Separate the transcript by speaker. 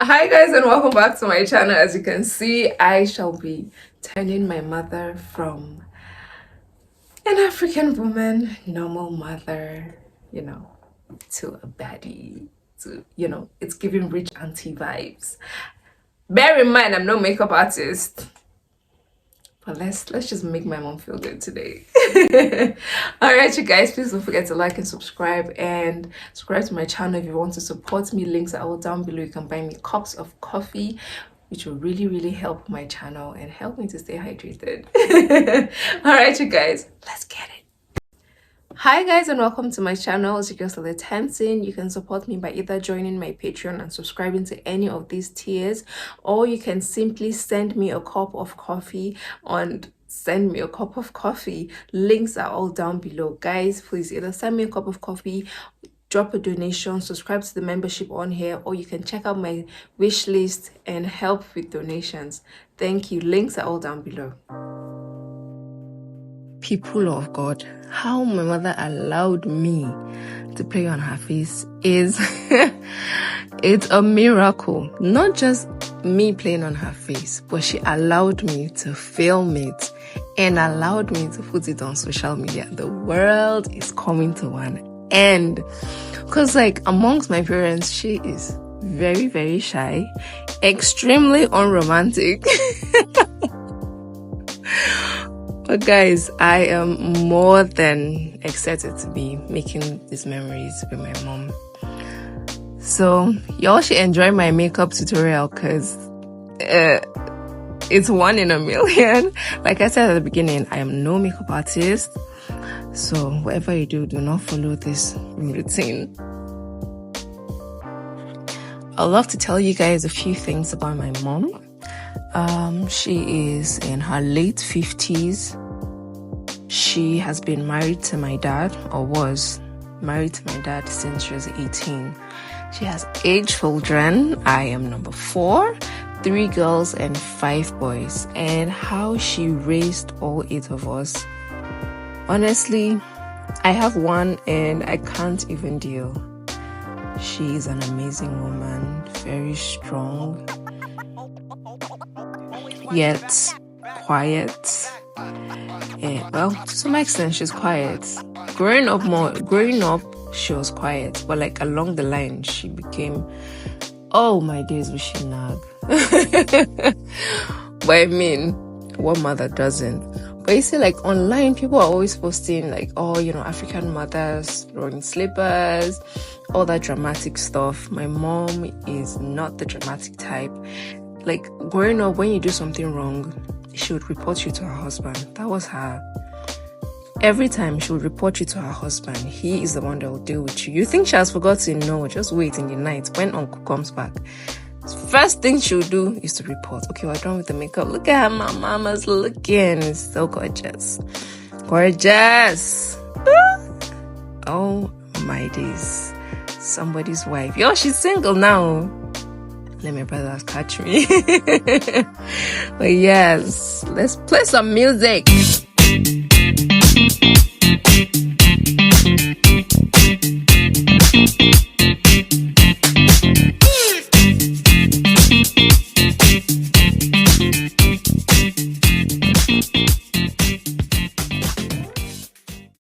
Speaker 1: Hi guys, and welcome back to my channel. As you can see, I shall be turning my mother from an African woman, normal mother, to a baddie. It's giving rich auntie vibes. Bear in mind, I'm no makeup artist. But let's just make my mom feel good today. All right, you guys, please don't forget to like and subscribe to my channel if you want to support me. Links are all down below. You can buy me cups of coffee, which will really help my channel and help me to stay hydrated. All right, you guys, let's get it. Hi guys, and welcome to my channel. As you guys are attempting, you can support me by either joining my Patreon and subscribing to any of these tiers, or you can simply send me a cup of coffee Links are all down below. Guys, please either send me a cup of coffee, drop a donation, subscribe to the membership on here, or you can check out my wish list and help with donations. Thank you. Links are all down below. People of God, how my mother allowed me to play on her face is it's a miracle. Not just me playing on her face, but she allowed me to film it and allowed me to put it on social media. The world is coming to an end, because amongst my parents, she is very shy, extremely unromantic. But guys, I am more than excited to be making these memories with my mom. So y'all should enjoy my makeup tutorial, because it's 1 in a million. Like I said at the beginning, I am no makeup artist. So whatever you do not follow this routine. I'd love to tell you guys a few things about my mom. She is in her late 50s. She has been married to my dad, or was married to my dad since she was 18. She has 8 children. I am number 4, 3 girls and 5 boys. And how she raised all 8 of us. Honestly, I have one and I can't even deal. She is an amazing woman, very strong, yet quiet. Well, to some extent, she's quiet. Growing up, she was quiet, but along the line, she became, oh my days, we should nag. But I mean, what mother doesn't? But you see, online, people are always posting African mothers throwing slippers, all that dramatic stuff. My mom is not the dramatic type. Growing up, when you do something wrong, she would report you to her husband. That was her. Every time she would report you to her husband, he is the one that will deal with you. You think she has forgotten? No, just wait in the night. When uncle comes back, first thing she'll do is to report. Okay, we're done with the makeup. Look at how my mama's looking. It's so gorgeous. Gorgeous. Oh my days. Somebody's wife. Yo, she's single now. Let my brothers catch me. But yes, let's play some music.